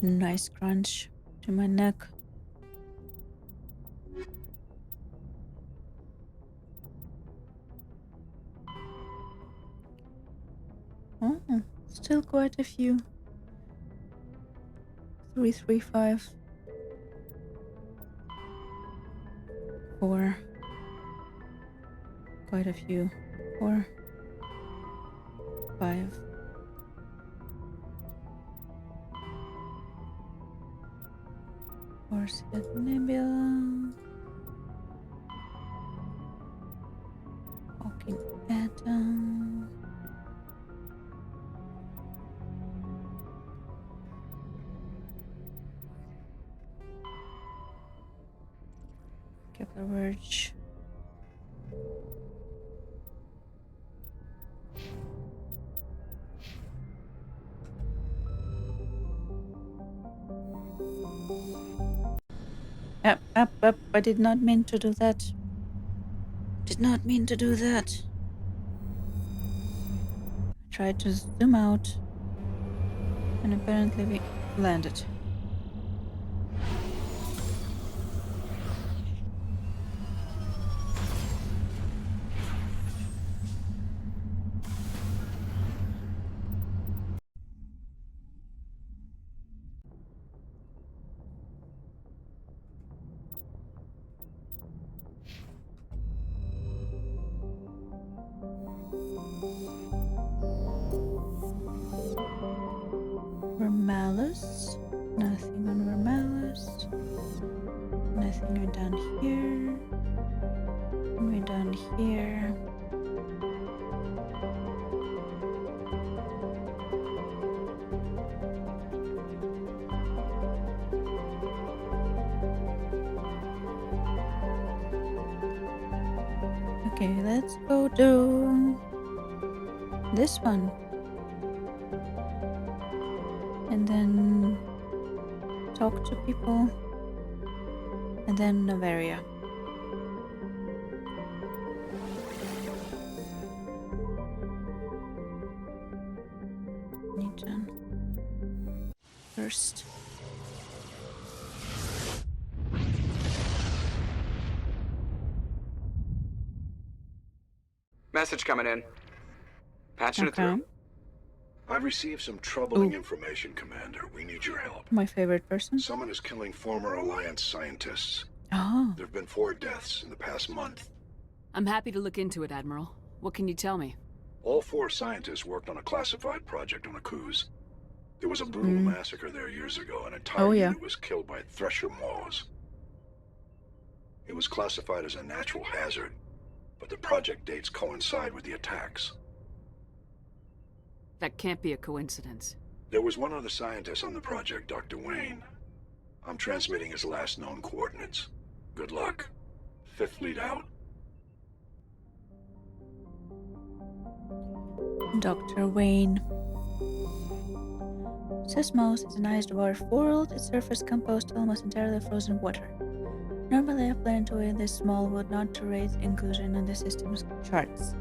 Nice crunch to my neck. Oh, still quite a few. 335. 4. Quite a few. 4. 5. 4 Set Nebula. Walking Atom. Kepler Verge. Up. I did not mean to do that. Did not mean to do that. I tried to zoom out. And apparently we landed. Vermalus. Nothing on Vermalus. Nothing down here. And we're down here. Okay, let's go do this one. And then talk to people. And then Novaria. Need done first. Message coming in. Patching it through. I've received some troubling information, Commander. We need your help. My favorite person. Someone is killing former Alliance scientists. Oh. There have been 4 deaths in the past month. I'm happy to look into it, Admiral. What can you tell me? All 4 scientists worked on a classified project on Looooves. There was a brutal massacre there years ago. An entire unit was killed by thresher maws. It was classified as a natural hazard, but the project dates coincide with the attacks. That can't be a coincidence. There was one other scientist on the project, Dr. Wayne. I'm transmitting his last known coordinates. Good luck. 5th Fleet out. Dr. Wayne. Sesmos is an ice dwarf world, its surface composed almost entirely of frozen water. Normally I plan to aid this small would not to raise inclusion in the system's charts.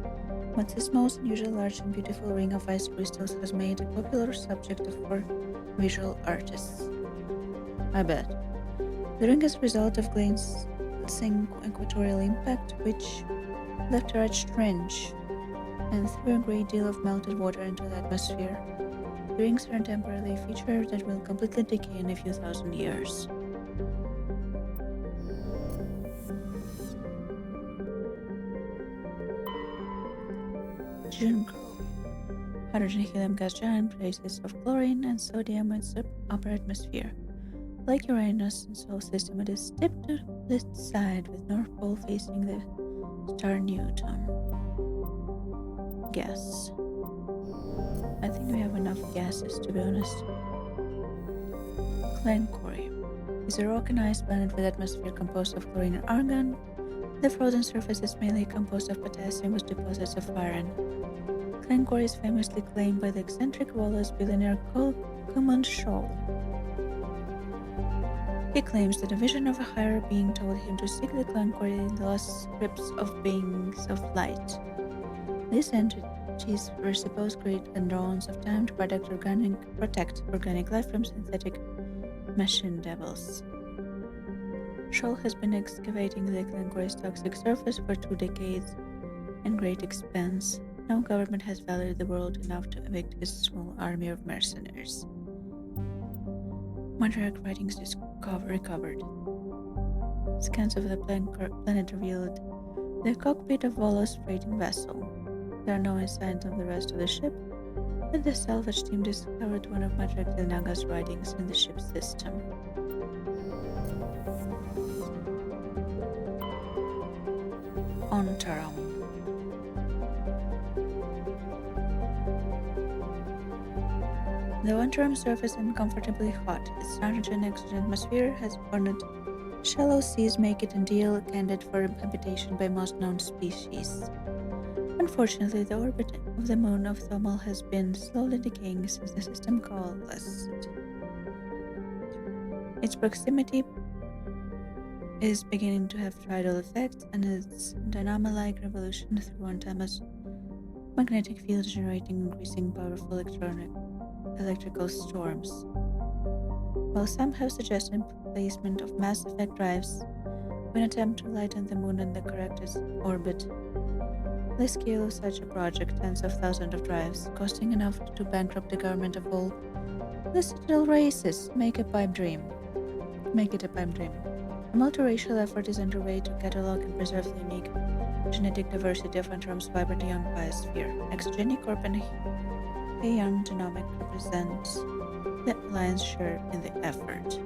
But Sesmos' unusual large and beautiful ring of ice crystals has made a popular subject for visual artists. I bet. The ring is a result of glancing equatorial impact, which left a red trench and threw a great deal of melted water into the atmosphere. The rings are a temporary feature that will completely decay in a few thousand years. Hydrogen helium gas giant traces of chlorine and sodium in the upper atmosphere. Like Uranus and Solar System, it is tipped to the side with North Pole facing the star Newton. Gas. I think we have enough gases, to be honest. Clancory is a rock and ice planet with atmosphere composed of chlorine and argon. The frozen surface is mainly composed of potassium with deposits of iron. Clancory is famously claimed by the eccentric Wallace billionaire Coleman Shaw. He claims that a vision of a higher being told him to seek the Clancory in the lost crypts of beings of light. This entity technologies were supposed to create endurance of time to protect organic life from synthetic machine devils. Scholl has been excavating the Glencore's toxic surface for 2 decades in great expense. No government has valued the world enough to evict his small army of mercenaries. Monarch writings recovered. Scans of the planet revealed the cockpit of Valor's freighting vessel. There are no signs of the rest of the ship, but the salvage team discovered one of Monarch Naga's writings in the ship's system. On Taram. The Taram surface is uncomfortably hot. Its nitrogen-oxygen atmosphere has burned shallow seas, make it ideal candidate for habitation by most known species. Unfortunately, the orbit of the moon of Thomal has been slowly decaying since the system coalesced. Its proximity is beginning to have tidal effects, and its dynamo-like revolution through Antama's magnetic field generating increasing powerful electrical storms. While some have suggested placement of mass effect drives when attempt to lighten the moon in the correct orbit, the scale of such a project, tens of thousands of drives, costing enough to bankrupt the government of all the citadel races, make it a pipe dream. A multiracial effort is underway to catalog and preserve the unique genetic diversity of Antram's vibrant young biosphere. Exogenic Corp and Heian Genomic represent the lion's share in the effort.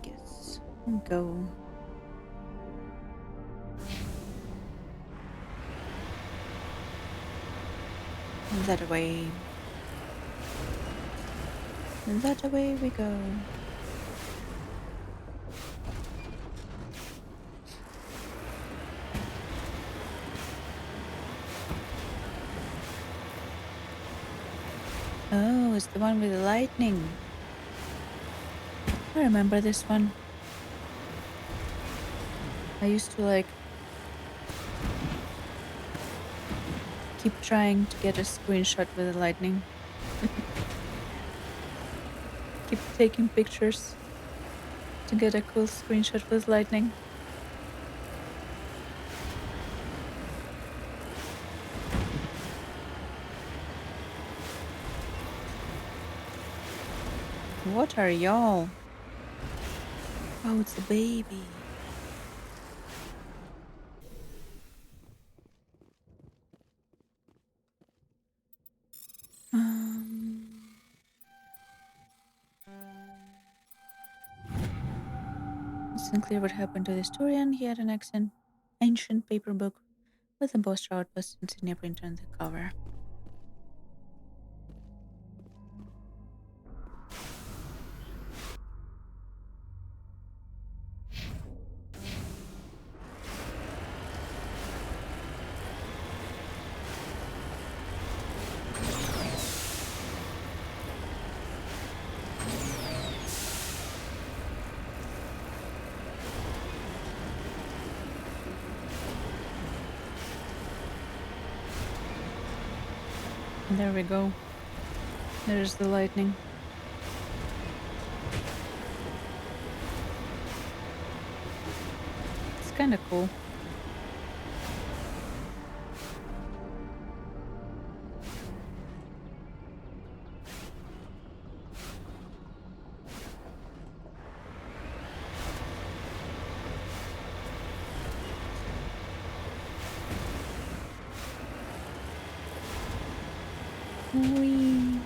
Yes, go. That way. That way we go. Oh, it's the one with the lightning. I remember this one. I used to keep trying to get a screenshot with the lightning. Keep taking pictures to get a cool screenshot with lightning. What are y'all? Oh, it's a baby. It's unclear what happened to the historian. He had an ancient paper book with a poster outpost insignia printed on the cover. There we go. There's the lightning. It's kind of cool. Whee!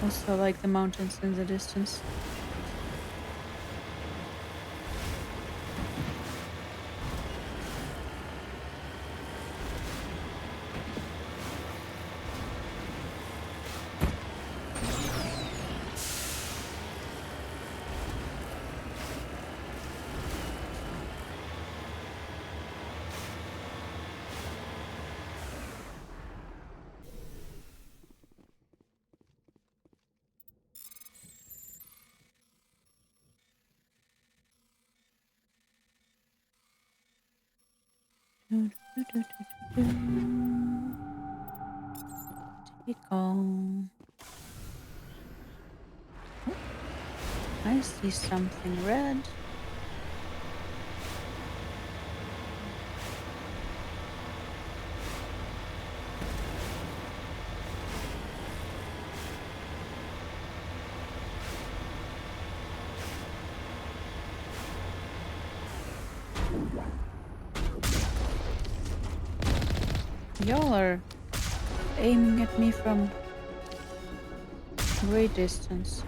Also like the mountains in the distance. Typical. I see something red. Y'all are aiming at me from great distance.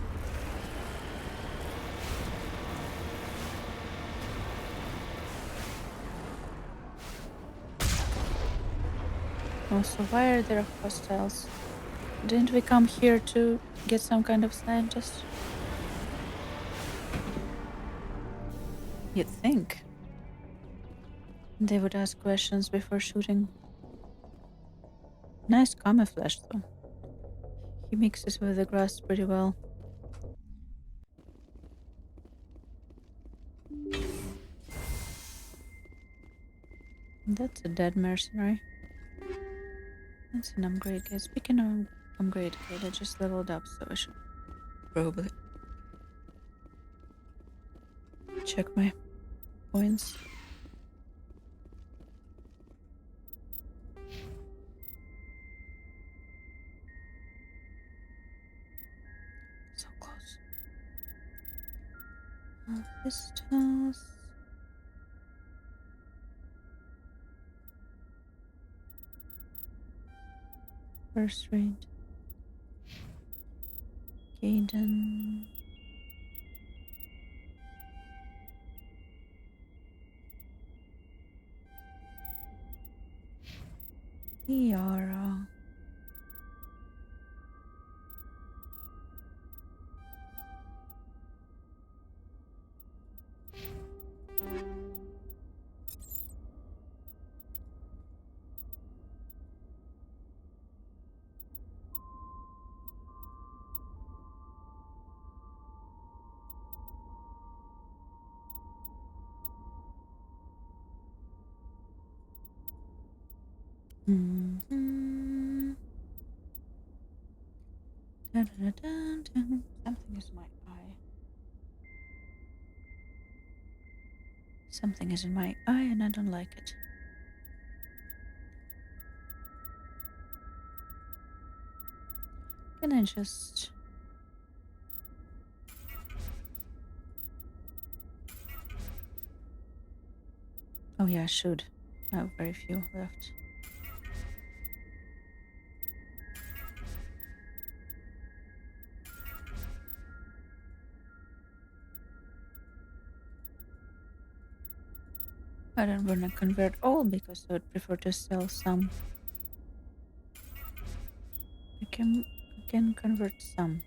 Also, why are there hostiles? Didn't we come here to get some kind of scientist? You'd think they would ask questions before shooting. Nice camouflage though. He mixes with the grass pretty well. That's a dead mercenary. That's an upgrade kit. Speaking of upgrade kit, I just leveled up, so I should probably check my points. So close. Pistols. First rate. Gaiden. Yara. Something is in my eye. Something is in my eye and I don't like it. Can I just... Oh yeah, I should. I have very few left. I don't want to convert all because I would prefer to sell some. I can convert some.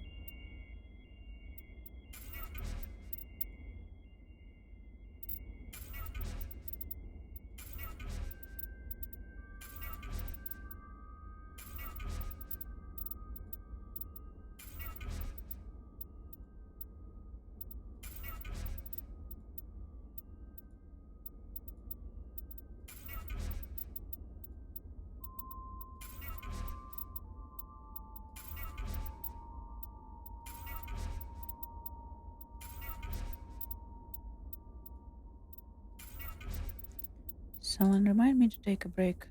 Someone remind me to take a break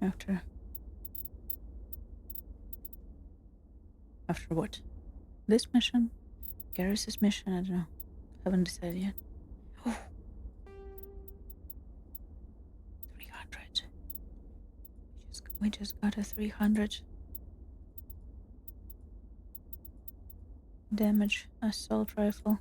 after what? This mission? Garrus's mission, I don't know. Haven't decided yet. Oh. 300. We just got a 300 damage assault rifle.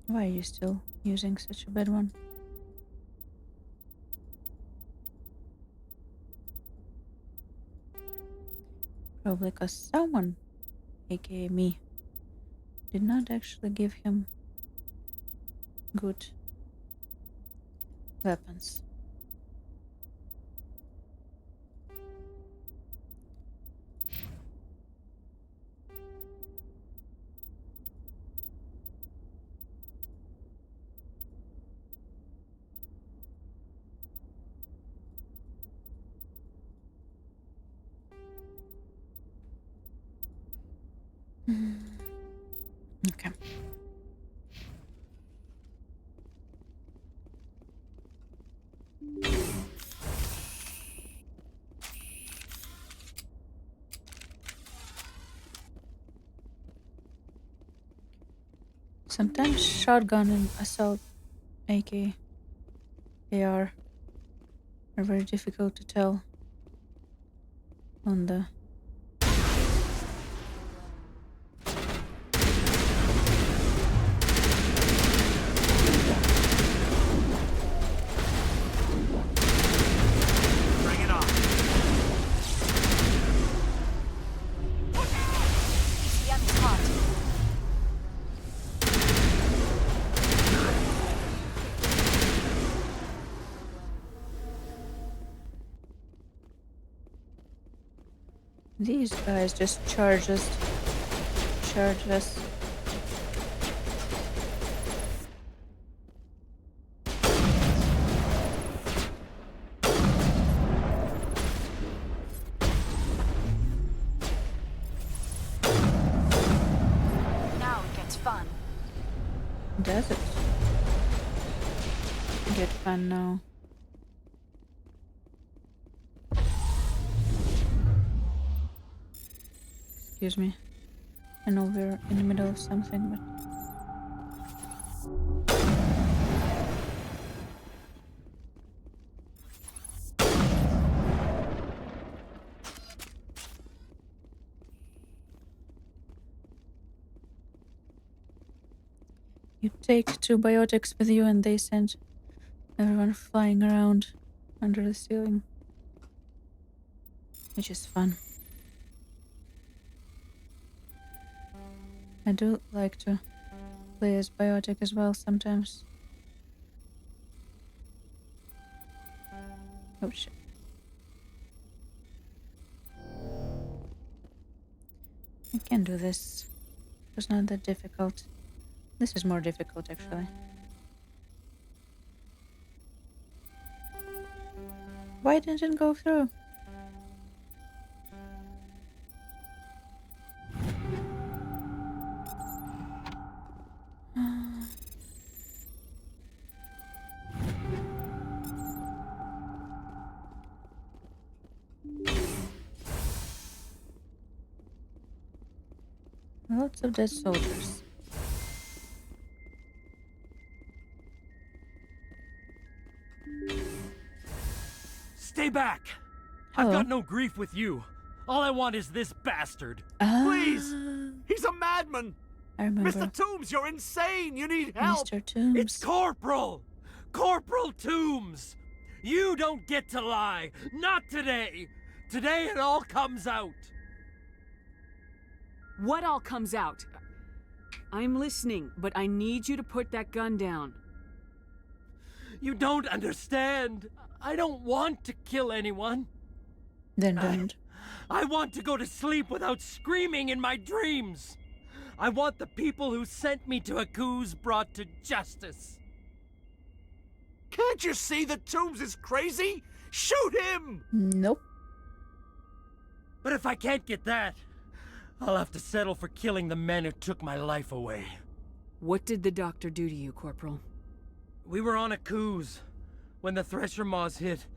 Why are you still using such a bad one? Probably because someone, aka me, did not actually give him good weapons. Okay. Sometimes shotgun and assault AK AR are very difficult to tell on the These guys just charge us. Now it gets fun. Does it get fun now? Excuse me. I know we're in the middle of something, but you take 2 biotics with you and they send everyone flying around under the ceiling, which is fun. I do like to play as biotic as well sometimes. Oh shit. I can do this. It was not that difficult. This is more difficult actually. Why didn't it go through? Lots of dead soldiers. Stay back! Hello. I've got no grief with you. All I want is this bastard. Please! He's a madman! I remember. Mr. Toombs, you're insane! You need help! Mr. Toombs. It's Corporal! Corporal Toombs! You don't get to lie! Not today! Today it all comes out! What all comes out? I'm listening, but I need you to put that gun down. You don't understand! I don't want to kill anyone. Then don't. I want to go to sleep without screaming in my dreams! I want the people who sent me to Aku's brought to justice. Can't you see that Toombs is crazy? Shoot him! Nope. But if I can't get that, I'll have to settle for killing the men who took my life away. What did the doctor do to you, Corporal? We were on a cruise. When the Thresher Maws hit,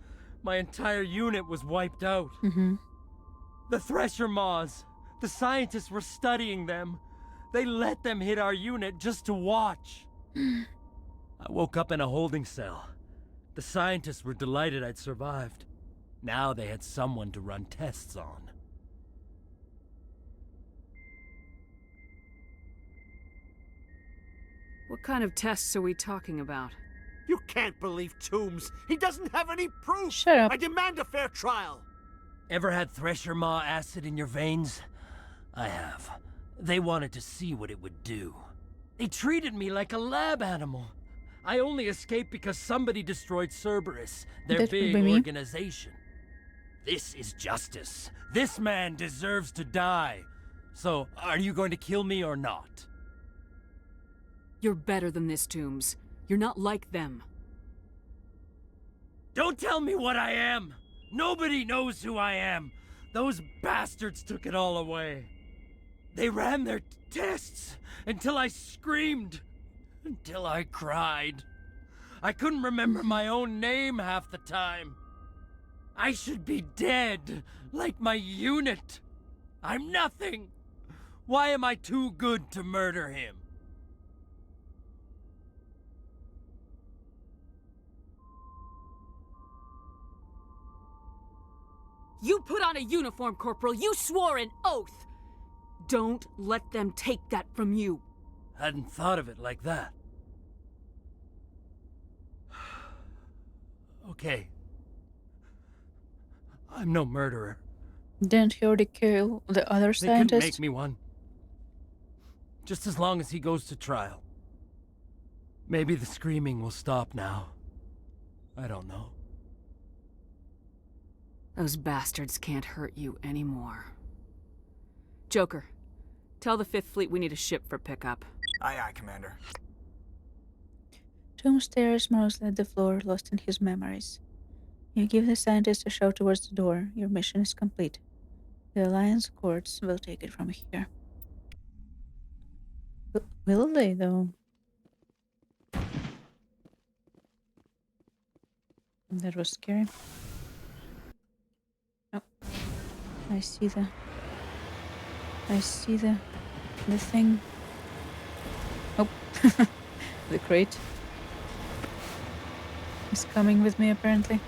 my entire unit was wiped out. The Thresher Maws, the scientists were studying them. They let them hit our unit just to watch. I woke up in a holding cell. The scientists were delighted I'd survived. Now they had someone to run tests on. What kind of tests are we talking about? You can't believe Toombs. He doesn't have any proof. Shut up. I demand a fair trial. Ever had Thresher Maw acid in your veins? I have. They wanted to see what it would do. They treated me like a lab animal. I only escaped because somebody destroyed Cerberus, their That would big be me. organization. This is justice. This man deserves to die. So, are you going to kill me or not? You're better than this, Toombs. You're not like them. Don't tell me what I am! Nobody knows who I am! Those bastards took it all away. They ran their tests until I screamed, until I cried. I couldn't remember my own name half the time. I should be dead, like my unit. I'm nothing. Why am I too good to murder him? You put on a uniform, Corporal. You swore an oath. Don't let them take that from you. Hadn't thought of it like that. Okay. I'm no murderer. Didn't he already kill the other They couldn't scientist? make me one. Just as long as he goes to trial. Maybe the screaming will stop now. I don't know. Those bastards can't hurt you anymore. Joker, tell the 5th Fleet we need a ship for pickup. Aye, aye, Commander. Tom stares mostly at the floor, lost in his memories. You give the scientist a shout towards the door. Your mission is complete. The Alliance courts will take it from here. Will they, though? That was scary. Oh, I see the thing. Oh, the crate is coming with me apparently.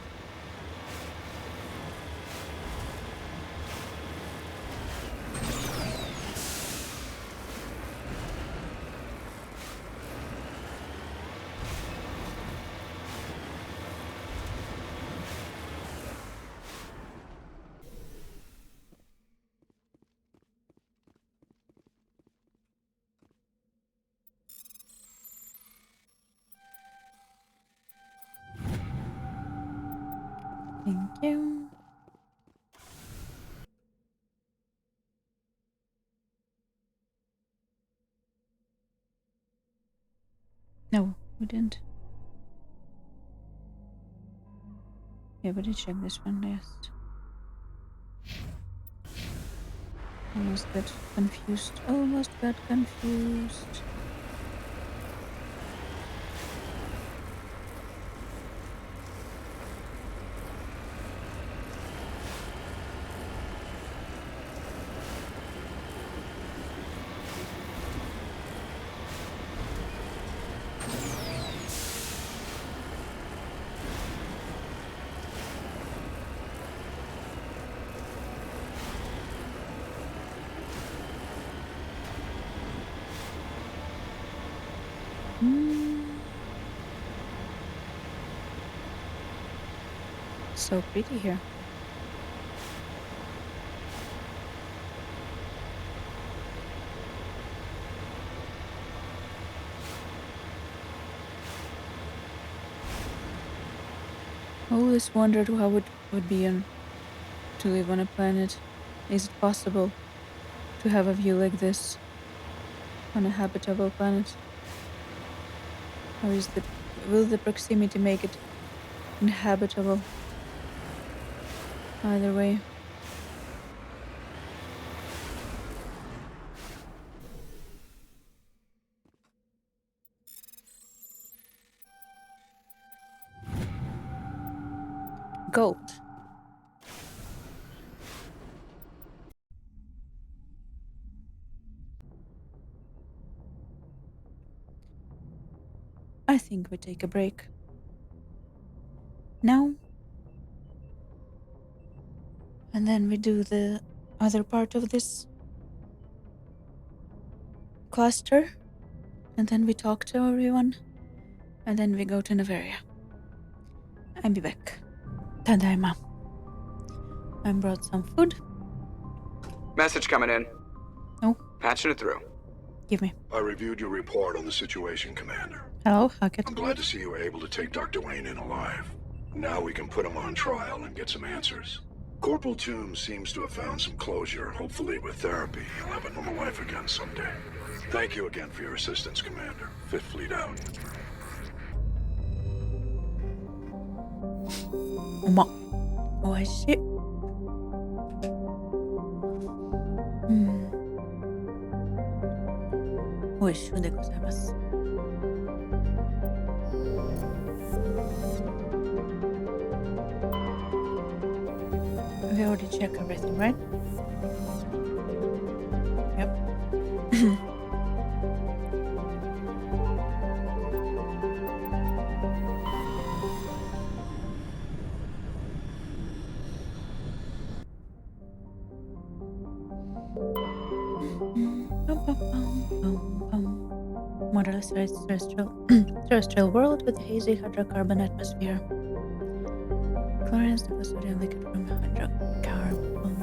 Thank you. No, we didn't. Yeah, we did check this one last. Almost got confused. Almost got confused. So pretty here. I always wondered how it would be to live on a planet. Is it possible to have a view like this on a habitable planet? Or will the proximity make it inhabitable? Either way. Gold. I think we take a break. Now. And then we do the other part of this cluster. And then we talk to everyone. And then we go to Navaria. I'll be back. Tadaima. I brought some food. Message coming in. Oh. Patching it through. Give me. I reviewed your report on the situation, Commander. Hello, Hackett. I'm glad to see you were able to take Dr. Wayne in alive. Now we can put him on trial and get some answers. Corporal Toombs seems to have found some closure. Hopefully with therapy, he'll have a normal life again someday. Thank you again for your assistance, Commander. Fifth Fleet out. Oh, I see. Oishou de gozaimasu. We already checked everything, right? Yep. Modernized terrestrial world with a hazy hydrocarbon atmosphere. Chlorine is the sodium liquid from hydrocarbon.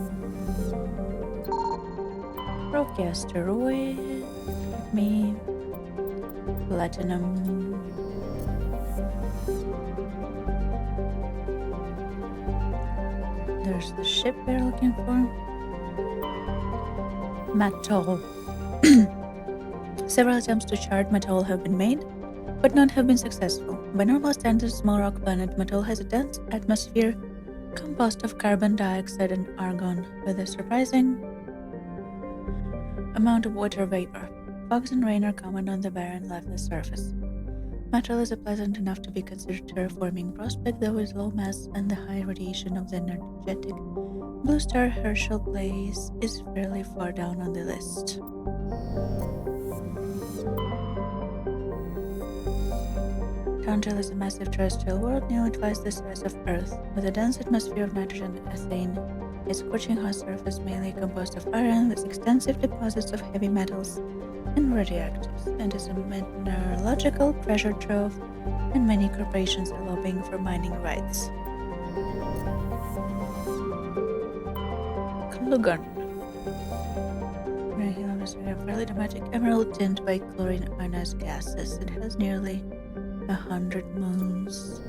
Rocky asteroid. Give me platinum. There's the ship we're looking for. Metal. Several attempts to chart Metal have been made, but none have been successful. By normal standards, small rock planet Metal has a dense atmosphere composed of carbon dioxide and argon, with a surprising amount of water vapor. Fogs and rain are common on the barren, leafless surface. Metal is a pleasant enough to be considered terraforming prospect, though its low mass and the high radiation of the energetic blue star Herschel place is fairly far down on the list. Tangel is a massive terrestrial world nearly twice the size of Earth, with a dense atmosphere of nitrogen and ethane, a scorching hot surface mainly composed of iron with extensive deposits of heavy metals and radioactives, and is a mineralogical treasure trove, and many corporations are lobbying for mining rights. Klugan. A fairly dramatic emerald tint by chlorine ionized gases. It has nearly 100 moons.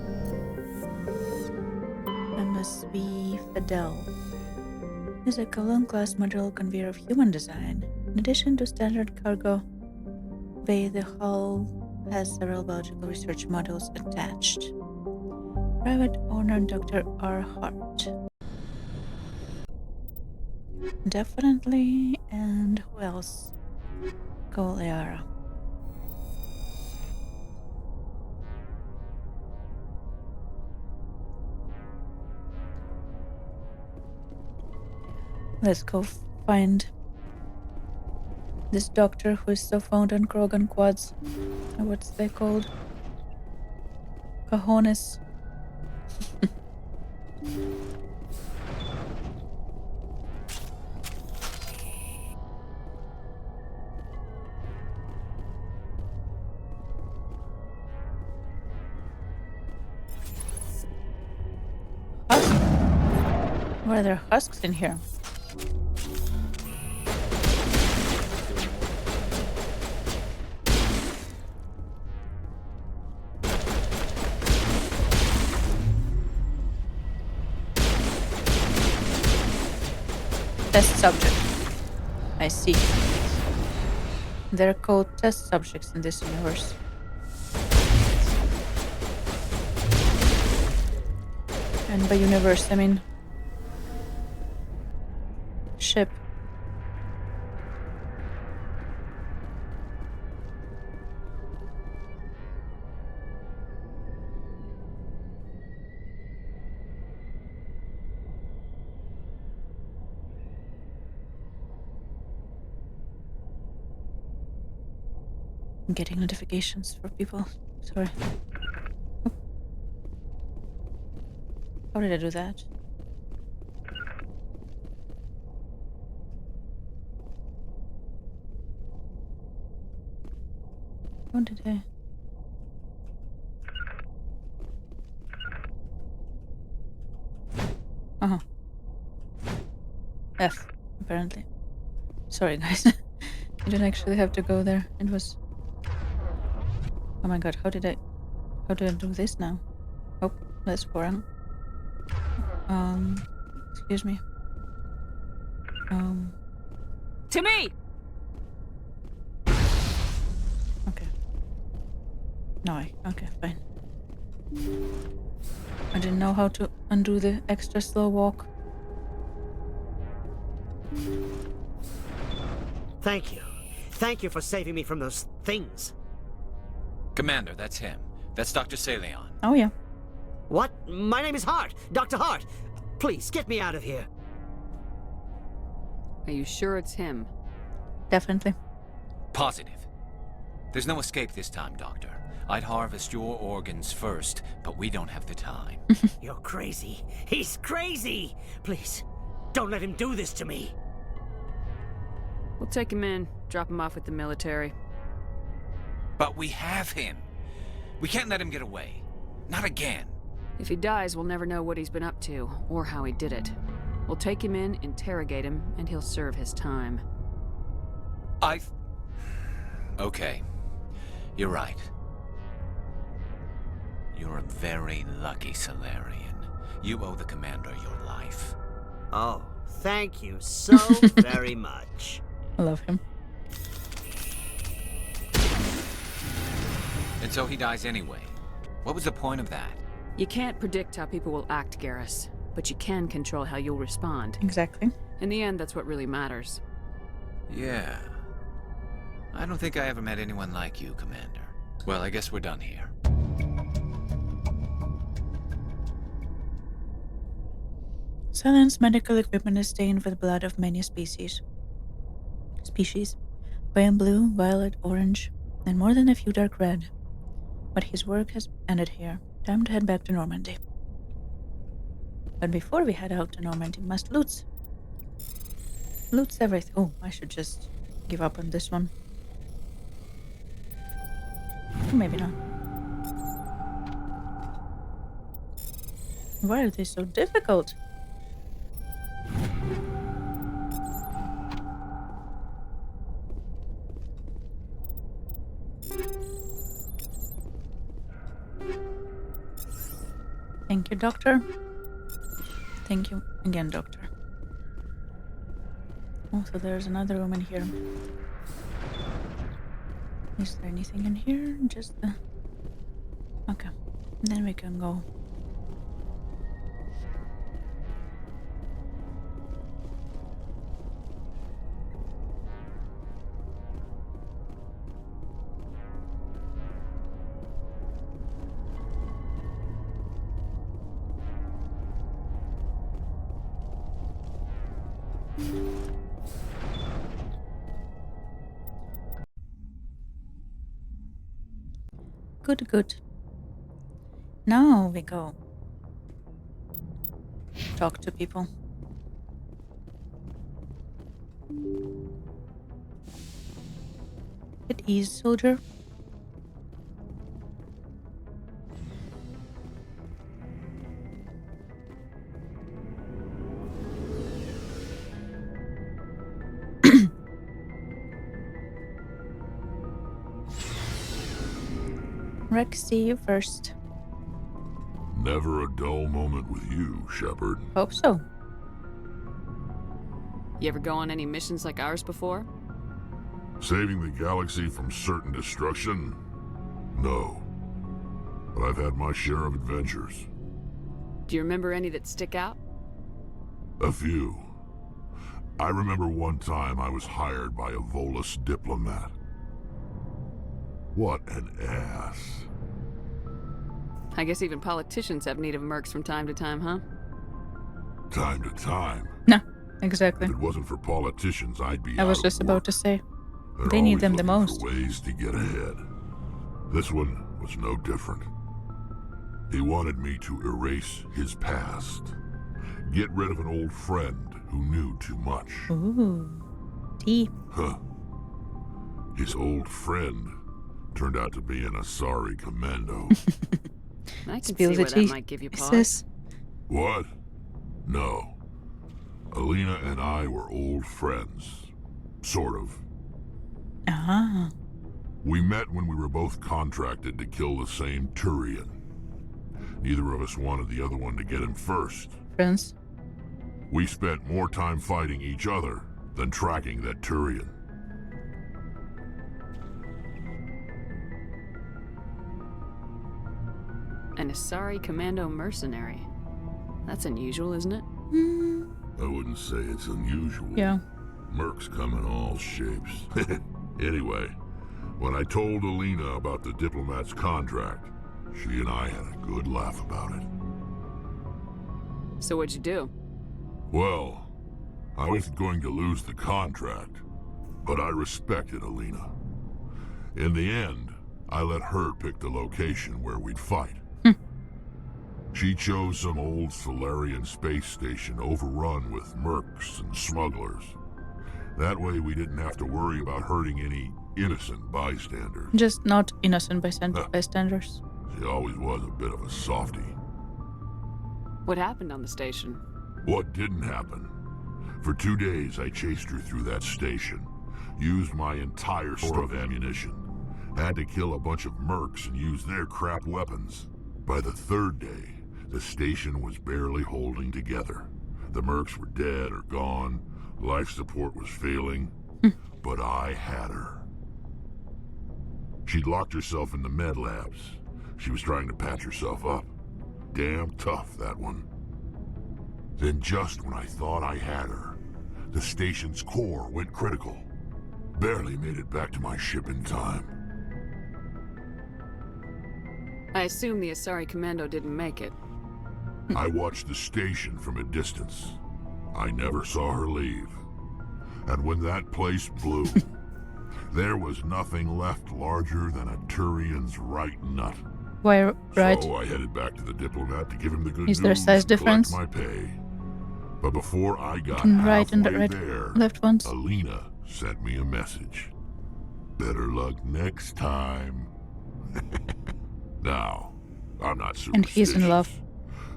MSV Fidel is a column-class modular conveyor of human design. In addition to standard cargo bay, the hull has several biological research modules attached. Private owner Dr. R. Hart. Definitely. And who else? Goliara. Let's go find this doctor who is so found on Krogan quads. What's they called? Cojones. Why are there husks in here? Test subject. I see. They're called test subjects in this universe. And by universe, I mean ship. I'm getting notifications for people. Sorry. Oh. How did I do that? How did I? Uh-huh. F, apparently. Sorry, guys. You didn't actually have to go there. It was... Oh my god, how do I do this now? Oh, that's boring. Excuse me. To me! Okay. No, okay, fine. I didn't know how to undo the extra slow walk. Thank you. Thank you for saving me from those things. Commander, that's him. That's Dr. Saleon. Oh, yeah. What? My name is Hart. Dr. Hart. Please, get me out of here. Are you sure it's him? Definitely. Positive. There's no escape this time, Doctor. I'd harvest your organs first, but we don't have the time. You're crazy. He's crazy. Please, don't let him do this to me. We'll take him in, drop him off with the military. But we have him. We can't let him get away. Not again. If he dies, we'll never know what he's been up to, or how he did it. We'll take him in, interrogate him, and he'll serve his time. Okay. You're right. You're a very lucky Salarian. You owe the Commander your life. Oh, thank you so very much. I love him. And so he dies anyway. What was the point of that? You can't predict how people will act, Garrus, but you can control how you'll respond. Exactly. In the end, that's what really matters. Yeah. I don't think I ever met anyone like you, Commander. Well, I guess we're done here. Silent's medical equipment is stained with blood of many species. Pale blue, violet, orange, and more than a few dark red. But his work has ended here. Time to head back to Normandy. But before we head out to Normandy, we must loot everything. Oh, I should just give up on this one. Maybe not. Why are they so difficult? Thank you, Doctor. Thank you again, Doctor. Also, there's another room in here. Is there anything in here? Just the... Okay. Then we can go. Good. Now we go. Talk to people. At ease, soldier. Rex, see you first. Never a dull moment with you, Shepard. Hope so. You ever go on any missions like ours before? Saving the galaxy from certain destruction? No. But I've had my share of adventures. Do you remember any that stick out? A few. I remember one time I was hired by a Volus diplomat. What an ass. I guess even politicians have need of mercs from time to time, huh? Time to time. No, exactly. If it wasn't for politicians, I'd be I was out just of about work. to say. They need them the most. Ways to get ahead. This one was no different. He wanted me to erase his past. Get rid of an old friend who knew too much. Ooh. Tea. Huh. His old friend turned out to be an Asari commando. I can Spill see the where tea. that might give you pause. Sis. What? No. Alina and I were old friends. Sort of. Ah. We met when we were both contracted to kill the same Turian. Neither of us wanted the other one to get him first. Friends. We spent more time fighting each other than tracking that Turian. An Asari commando mercenary. That's unusual, isn't it? I wouldn't say it's unusual. Yeah. Mercs come in all shapes. Anyway, when I told Alina about the diplomat's contract, she and I had a good laugh about it. So what'd you do? Well, I wasn't going to lose the contract, but I respected Alina. In the end, I let her pick the location where we'd fight. She chose some old Solarian space station overrun with mercs and smugglers. That way we didn't have to worry about hurting any innocent bystanders. Just not innocent bystanders. She always was a bit of a softie. What happened on the station? What didn't happen? For 2 days I chased her through that station. Used my entire store of ammunition. Had to kill a bunch of mercs and use their crap weapons. By the 3rd day, the station was barely holding together. The mercs were dead or gone. Life support was failing. But I had her. She'd locked herself in the med labs. She was trying to patch herself up. Damn tough, that one. Then just when I thought I had her, the station's core went critical. Barely made it back to my ship in time. I assume the Asari commando didn't make it. I watched the station from a distance. I never saw her leave. And when that place blew, there was nothing left larger than a Turian's right nut. Why right? So I headed back to the diplomat to give him the good Is news there a size and difference? collect my pay. But before I got Can right and halfway right, there, left ones. Alina sent me a message. Better luck next time. Now, I'm not superstitious. And he's in love.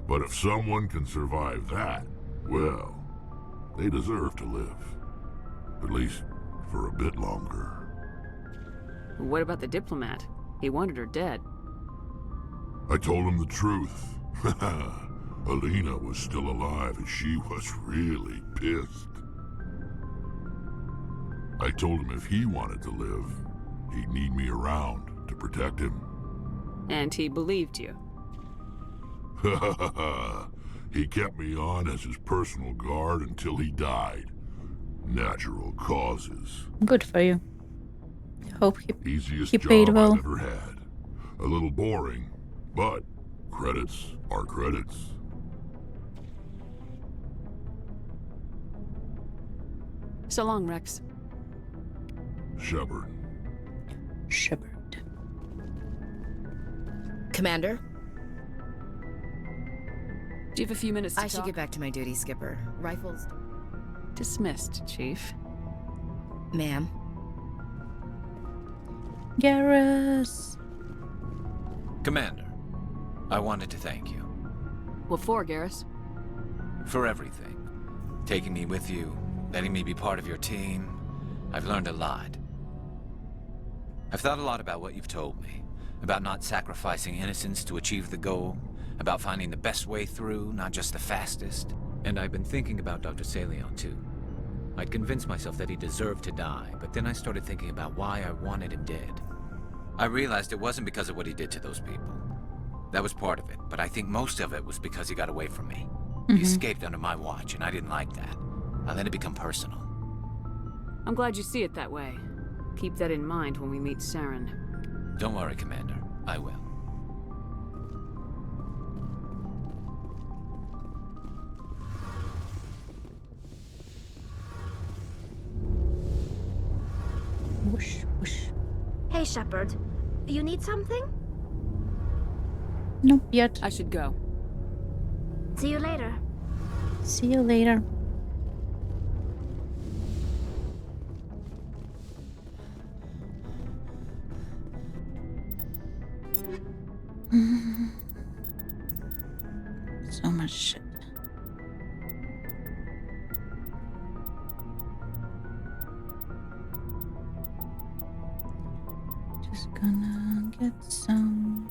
But if someone can survive that, well, they deserve to live. At least for a bit longer. What about the diplomat? He wanted her dead. I told him the truth. Alina was still alive and she was really pissed. I told him if he wanted to live, he'd need me around to protect him. And he believed you. He kept me on as his personal guard until he died. Natural causes. Good for you. Hope Easiest he job paid well. I've ever had. A little boring, but credits are credits. So long, Rex. Shepard. Shepard. Commander? Do you have a few minutes to I should talk? get back to my duty, Skipper. Rifles... Dismissed, Chief. Ma'am? Garrus. Commander, I wanted to thank you. What for, Garrus? For everything. Taking me with you, letting me be part of your team. I've learned a lot. I've thought a lot about what you've told me. About not sacrificing innocence to achieve the goal. About finding the best way through, not just the fastest. And I've been thinking about Dr. Saleon, too. I'd convinced myself that he deserved to die, but then I started thinking about why I wanted him dead. I realized it wasn't because of what he did to those people. That was part of it, but I think most of it was because he got away from me. He escaped under my watch, and I didn't like that. I let it become personal. I'm glad you see it that way. Keep that in mind when we meet Saren. Don't worry, Commander. I will. Shepard. You need something? Nope, yet. I should go. See you later. See you later. So much shit. Just gonna get some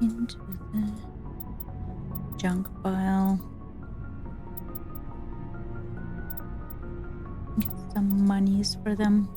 into the junk pile. Get some monies for them.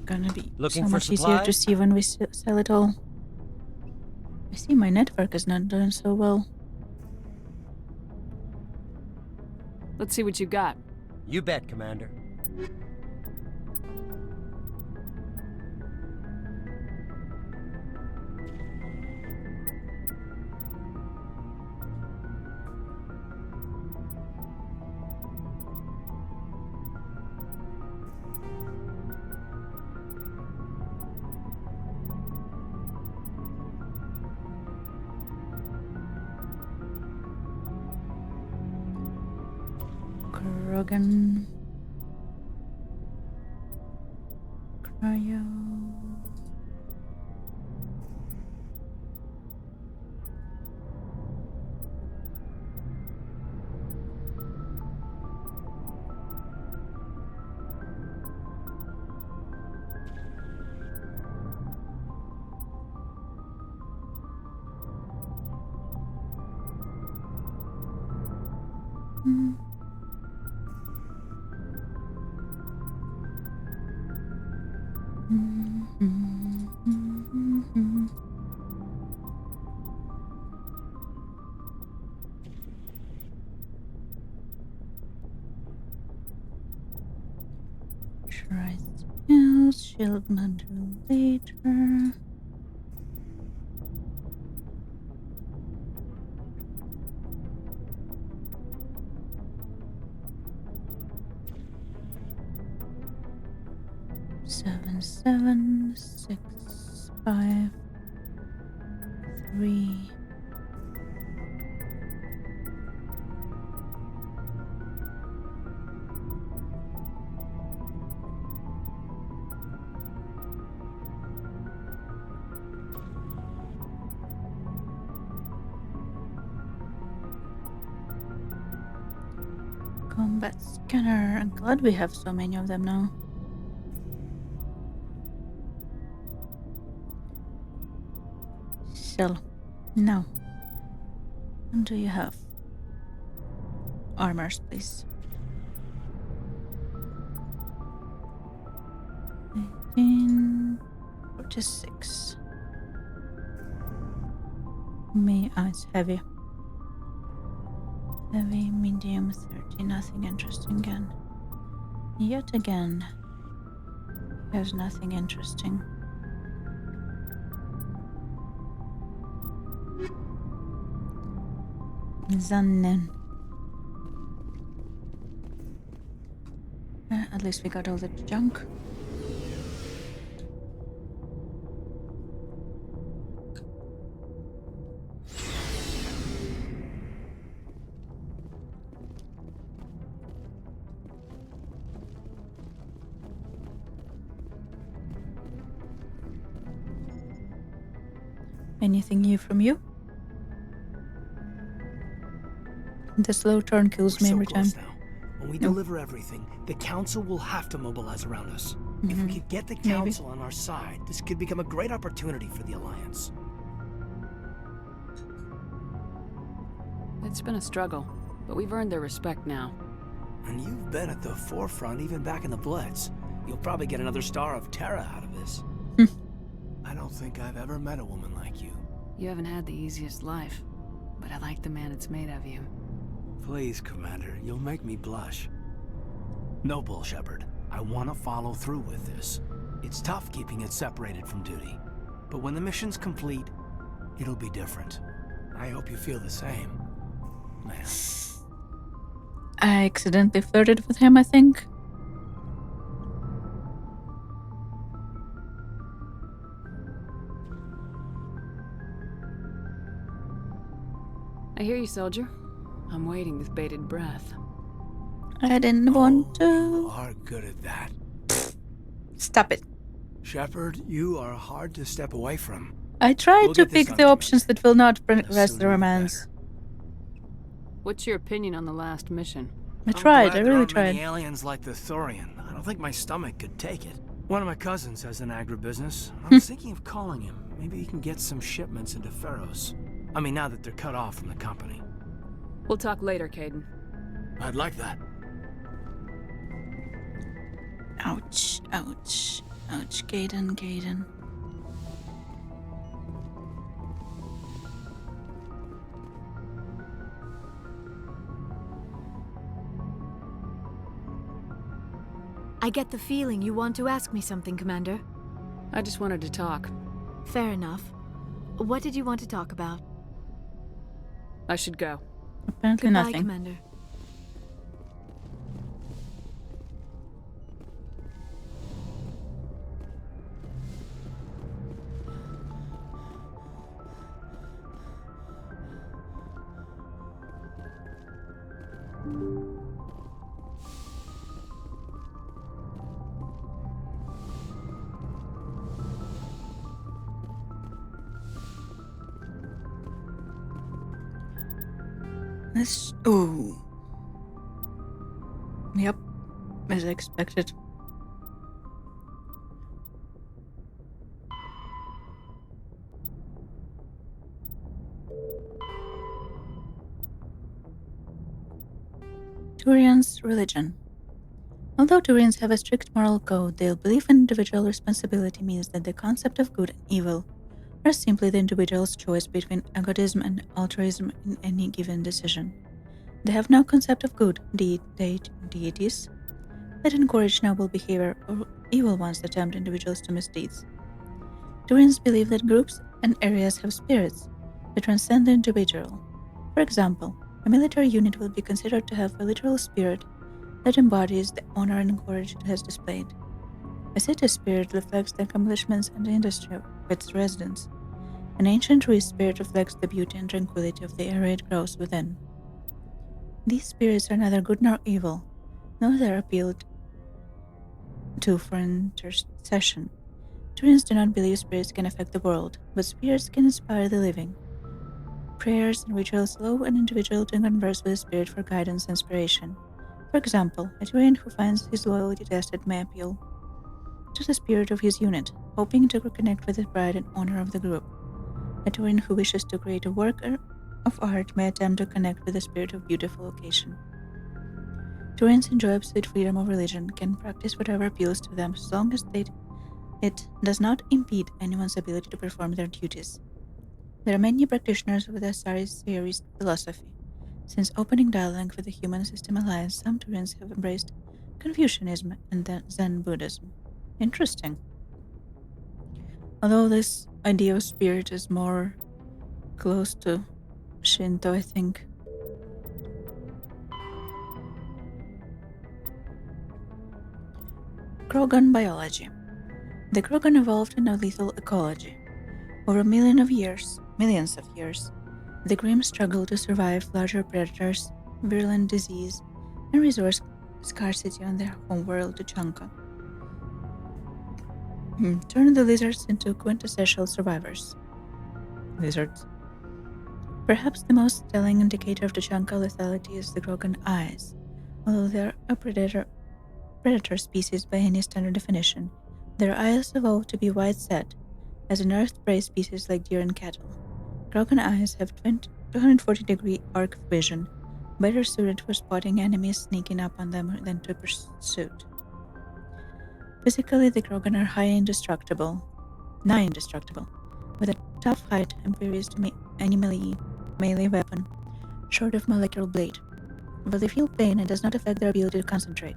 Gonna be Looking so for much easier to supplies? see when we sell it all. I see my network is not doing so well. Let's see what you got. You bet, Commander. Krogan. Cryo. Try spells, shield module later. Seven, 6, 5, 3. Combat scanner. I'm glad we have so many of them now. So, now, what do you have? Armors, please. 1946. Me, it's heavy. Heavy, medium, 30. Nothing interesting again. Yet again, there's nothing interesting. Zannen. At least we got all the junk. Anything new from you? The slow turn kills me every time. Now. When we deliver everything, the council will have to mobilize around us. If we could get the council on our side, this could become a great opportunity for the Alliance. It's been a struggle, but we've earned their respect now. And you've been at the forefront even back in the Blitz. You'll probably get another Star of Terra out of this. I don't think I've ever met a woman like you. You haven't had the easiest life, but I like the man it's made of you. Please, Commander, you'll make me blush. No bull, Shepard. I want to follow through with this. It's tough keeping it separated from duty. But when the mission's complete, it'll be different. I hope you feel the same. Man. I accidentally flirted with him, I think. I hear you, soldier. I'm waiting with bated breath. I didn't want to. You are good at that. Stop it. Shepard, you are hard to step away from. I tried to pick the options that will not progress the romance. What's your opinion on the last mission? I tried, I really tried. tried. Aliens like the Thorian. I don't think my stomach could take it. One of my cousins has an agribusiness. I was thinking of calling him. Maybe he can get some shipments into Pharos. I mean, now that they're cut off from the company. We'll talk later, Caden. I'd like that. Ouch, ouch, ouch, Caden, Caden. I get the feeling you want to ask me something, Commander. I just wanted to talk. Fair enough. What did you want to talk about? I should go. Apparently Goodbye, nothing. Commander. This. Ooh. Yep, as expected. Turians' religion. Although Turians have a strict moral code, their belief in individual responsibility means that the concept of good and evil are simply the individual's choice between egotism and altruism in any given decision. They have no concept of good deities that encourage noble behavior or evil ones that tempt individuals to misdeeds. Turians believe that groups and areas have spirits that transcend the individual. For example, a military unit will be considered to have a literal spirit that embodies the honor and courage it has displayed. A city spirit reflects the accomplishments and the industry of its residents. An ancient tree spirit reflects the beauty and tranquility of the area it grows within. These spirits are neither good nor evil, nor they are appealed to for intercession. Turians do not believe spirits can affect the world, but spirits can inspire the living. Prayers and rituals allow an individual to converse with a spirit for guidance and inspiration. For example, a Turian who finds his loyalty tested may appeal to the spirit of his unit, hoping to reconnect with the pride and honor of the group. A Turian who wishes to create a work of art may attempt to connect with the spirit of beautiful occasion. Turians enjoy absolute freedom of religion, can practice whatever appeals to them as long as it does not impede anyone's ability to perform their duties. There are many practitioners of the Asari-Series philosophy. Since opening dialogue with the Human System Alliance, some Turians have embraced Confucianism and then Zen Buddhism. Interesting. Although this idea of spirit is more close to Shinto, I think. Krogan biology. The Krogan evolved in a lethal ecology. Over millions of years, the Grimm struggled to survive larger predators, virulent disease, and resource scarcity on their homeworld Tuchanka. Turned the lizards into quintessential survivors. Lizards. Perhaps the most telling indicator of Tuchanka lethality is the Krogan eyes. Although they are a predator species by any standard definition, their eyes evolved to be wide-set, as in Earth prey species like deer and cattle. Krogan eyes have 240-degree arc of vision, better suited for spotting enemies sneaking up on them than to pursuit. Physically, the Krogan are nigh indestructible, with a tough hide impervious to any melee weapon, short of molecular blade. But they feel pain and does not affect their ability to concentrate.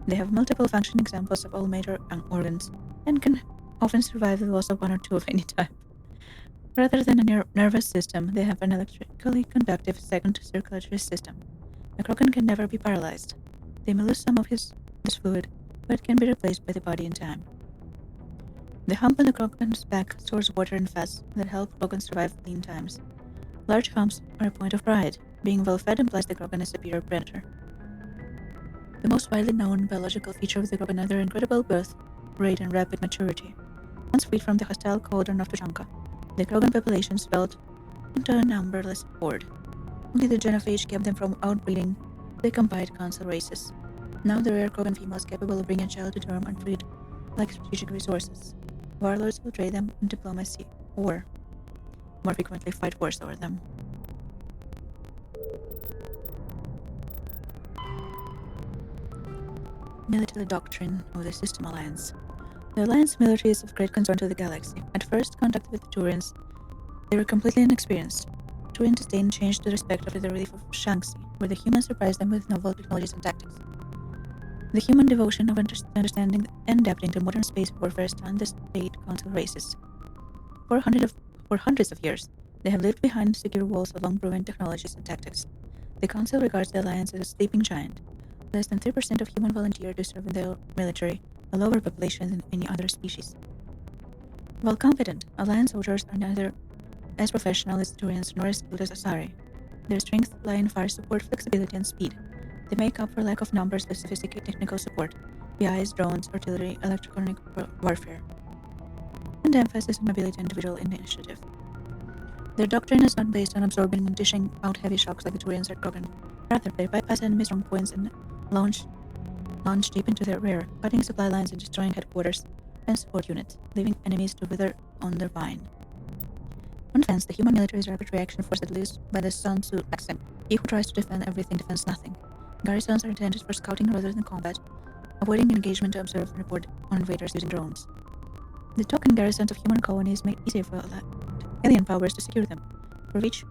They have multiple function examples of all major organs, and can often survive the loss of one or two of any type. Rather than a nervous system, they have an electrically conductive second circulatory system. A Krogan can never be paralyzed. They may lose some of this fluid, but it can be replaced by the body in time. The hump on the Krogan's back stores water and fats that help Krogan survive lean times. Large humps are a point of pride. Being well-fed implies the Krogan is a superior predator. The most widely known biological feature of the Krogan are their incredible birth rate and rapid maturity. Once freed from the hostile cauldron of Tuchanka, the Krogan population swelled into a numberless horde. Only the genophage kept them from outbreeding the combined council races. Now the rare Krogan females capable of bringing a child to term are treated like strategic resources. Warlords will trade them in diplomacy or, more frequently, fight wars over them. Military doctrine of the System Alliance. The Alliance military is of great concern to the galaxy. At first contact with the Turians, they were completely inexperienced. Turian disdain changed to respect after the relief of Shanxi, where the humans surprised them with novel technologies and tactics. The human devotion of understanding and adapting to modern space warfare stunned the state council races. For hundreds of years, they have lived behind secure walls of long-proven technologies and tactics. The council regards the Alliance as a sleeping giant. Less than 3% of human volunteer to serve in the military, a lower population than any other species. While competent, Alliance soldiers are neither as professional as Turians nor as skilled as Asari. Their strengths lie in fire support, flexibility, and speed. They make up for lack of numbers with sophisticated technical support, PIs, drones, artillery, electronic warfare, and emphasis on mobility and individual initiative. Their doctrine is not based on absorbing and dishing out heavy shocks like the Turians or Krogan. Rather, they bypass enemy strong points and launch deep into their rear, cutting supply lines and destroying headquarters and support units, leaving enemies to wither on their vine. On defense, the human military is a rapid reaction force that lives by the Sun Tzu maxim: he who tries to defend everything defends nothing. Garrisons are intended for scouting rather than combat, avoiding engagement to observe and report on invaders using drones. The token garrisons of human colonies make it easier for alien powers to secure them, for which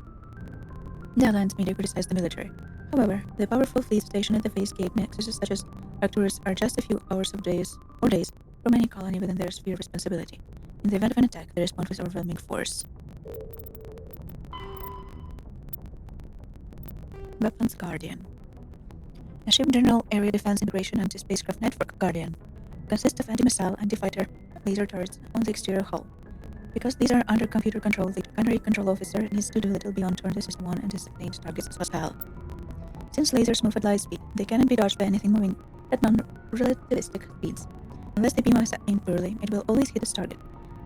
the Alliance media criticize the military. However, the powerful fleet stationed at the Face Gate nexuses such as Arcturus are just a few hours of days from any colony within their sphere of responsibility. In the event of an attack, they respond with overwhelming force. Weapons Guardian. A ship general area defense integration anti-spacecraft network Guardian consists of anti-missile, anti-fighter, laser turrets on the exterior hull. Because these are under computer control, the primary control officer needs to do little beyond turn the system on and designate targets as hostile. Since lasers move at light speed, they cannot be dodged by anything moving at non-relativistic speeds. Unless the beam is aimed poorly, it will always hit its target.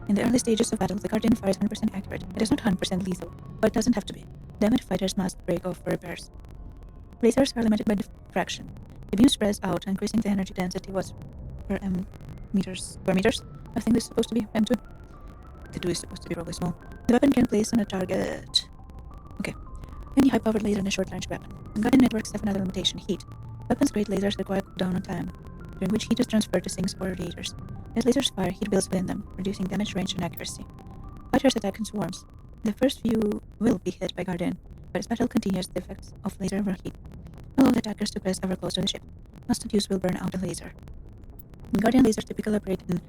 In the early stages of battle, the Guardian fire is 100% accurate. It is not 100% lethal, but it doesn't have to be. Damaged fighters must break off for repairs. Lasers are limited by diffraction. The beam spreads out, increasing the energy density watts per square meters. I think this is supposed to be M2. The 2 is supposed to be probably small. The weapon can place on a target. Okay. Any high-powered laser in a short-range weapon. Guardian networks have another limitation: heat. Weapons-grade lasers require cooldown on time, during which heat is transferred to sinks or radiators. As lasers fire, heat builds within them, reducing damage range and accuracy. Fighters attack in swarms. The first few will be hit by Guardian, but as battle continues, the effects of laser overheat allow the attackers to press ever closer to the ship. Constant use will burn out the laser. Guardian lasers typically operate in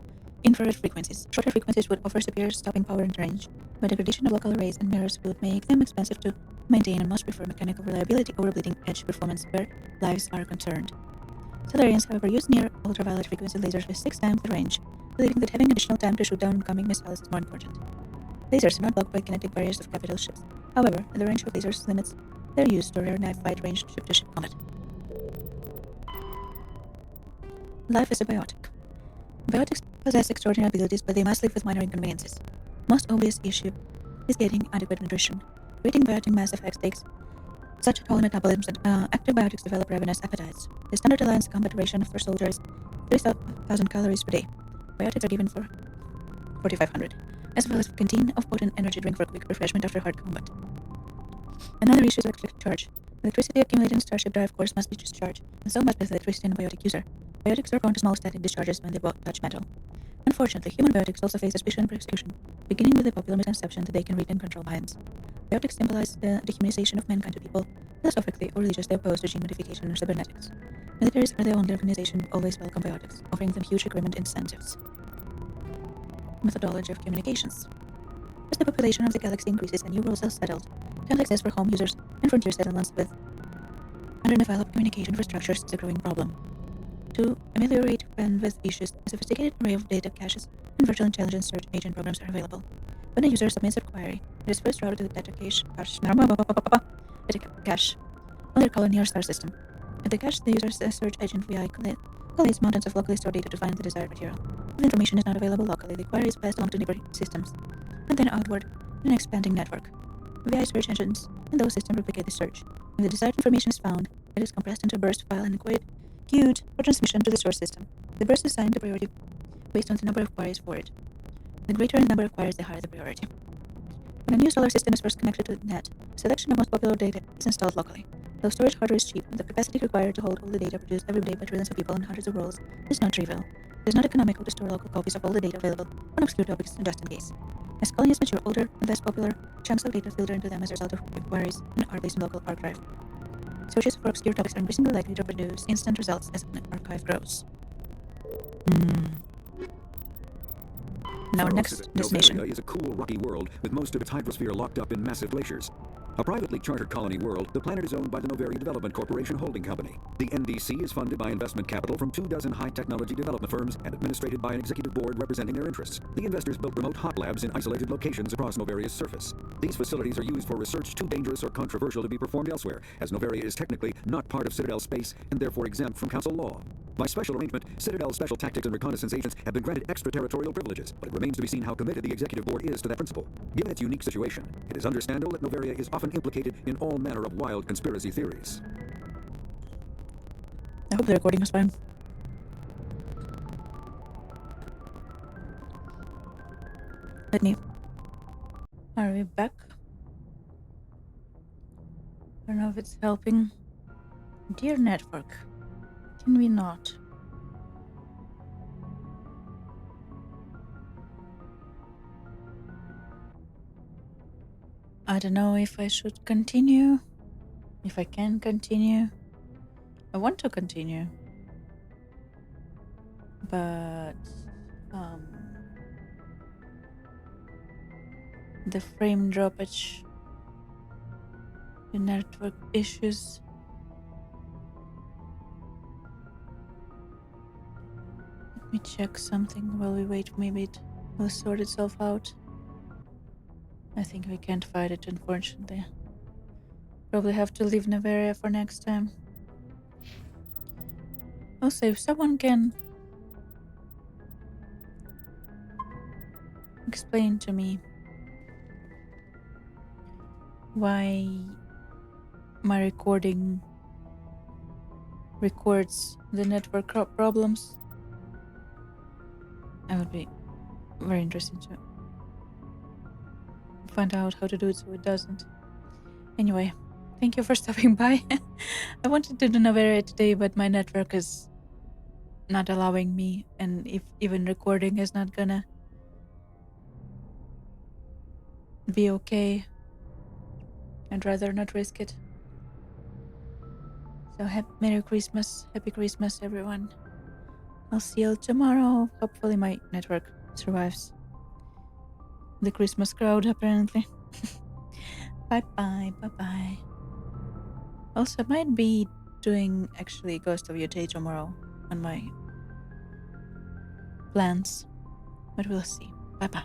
infrared frequencies. Shorter frequencies would offer superior stopping power and range, but degradation of local arrays and mirrors would make them expensive to maintain and must prefer mechanical reliability over bleeding edge performance where lives are concerned. Solarians, however, use near ultraviolet frequency lasers with 6 times the range, believing that having additional time to shoot down incoming missiles is more important. Lasers are not blocked by kinetic barriers of capital ships. However, the range of lasers limits their use to rare knife-fight range ship-to-ship combat. Life is a biotic. Biotics possess extraordinary abilities, but they must live with minor inconveniences. Most obvious issue is getting adequate nutrition. Creating biotic mass effects takes such a toll on metabolism that active biotics develop ravenous appetites. The standard alliance combat ration for soldiers is 3,000 calories per day. Biotics are given for 4,500, as well as a canteen of potent energy drink for quick refreshment after hard combat. Another issue is electric charge. Electricity accumulated in Starship drive cores must be discharged, and so must be electricity in a biotic user. Biotics are prone to small static discharges when they touch metal. Unfortunately, human biotics also face suspicion and persecution, beginning with the popular misconception that they can read and control minds. Biotics symbolize the dehumanization of mankind to people. Philosophically or religiously opposed to gene modification or cybernetics. Militaries are the only organization always welcome biotics, offering them huge recruitment incentives. Methodology of communications. As the population of the galaxy increases and new worlds are settled, time access for home users and frontier settlements with underdeveloped communication infrastructures is a growing problem. To ameliorate bandwidth issues, a sophisticated array of data caches and virtual intelligence search agent programs are available. When a user submits a query, it is first routed to the data cache on their colony or star system. At the cache, the user's search agent VI collates mountains of locally stored data to find the desired material. If the information is not available locally, the query is passed along to neighboring systems, and then outward in an expanding network. VI search engines and those systems replicate the search. When the desired information is found, it is compressed into a burst file and queued for transmission to the source system. The burst is assigned the priority based on the number of queries for it. The greater the number of queries, the higher the priority. When a new solar system is first connected to the net, a selection of most popular data is installed locally. Though storage hardware is cheap, the capacity required to hold all the data produced every day by trillions of people on hundreds of worlds is not trivial. It is not economical to store local copies of all the data available on obscure topics just in case. As colonies mature, older and less popular chunks of data filter into them as a result of queries and are placed in local archive. Searches for obscure topics are increasingly likely to produce instant results as an archive grows. Now, our next destination. Novelia is a cool, rocky world with most of its hydrosphere locked up in massive glaciers. A privately chartered colony world, the planet is owned by the Novelia Development Corporation Holding Company. The NDC is funded by investment capital from 24 high-technology development firms and administrated by an executive board representing their interests. The investors built remote hot labs in isolated locations across Novelia's surface. These facilities are used for research too dangerous or controversial to be performed elsewhere, as Novelia is technically not part of Citadel space and therefore exempt from council law. By special arrangement, Citadel's special tactics and reconnaissance agents have been granted extraterritorial privileges, but it remains to be seen how committed the executive board is to that principle. Given its unique situation, it is understandable that Novelia is often implicated in all manner of wild conspiracy theories. I hope the recording is fine. Are we back? I don't know if it's helping. Dear network, can we not? I don't know if I should continue, if I can continue. I want to continue, but the frame droppage, the network issues. Let me check something while we wait. Maybe it will sort itself out. I think we can't fight it, unfortunately. Probably have to leave Novelia for next time. Also, if someone can explain to me why my recording records the network problems, I would be very interested to find out how to do it so it doesn't. Anyway, thank you for stopping by. I wanted to do Novelia today, but my network is not allowing me, and if even recording is not gonna be okay, I'd rather not risk it. So Merry Christmas, Happy Christmas everyone. I'll see you tomorrow. Hopefully my network survives the Christmas crowd, apparently. Bye bye. Also, I might be doing actually Ghost of Yotei tomorrow on my plans, but we'll see. Bye bye.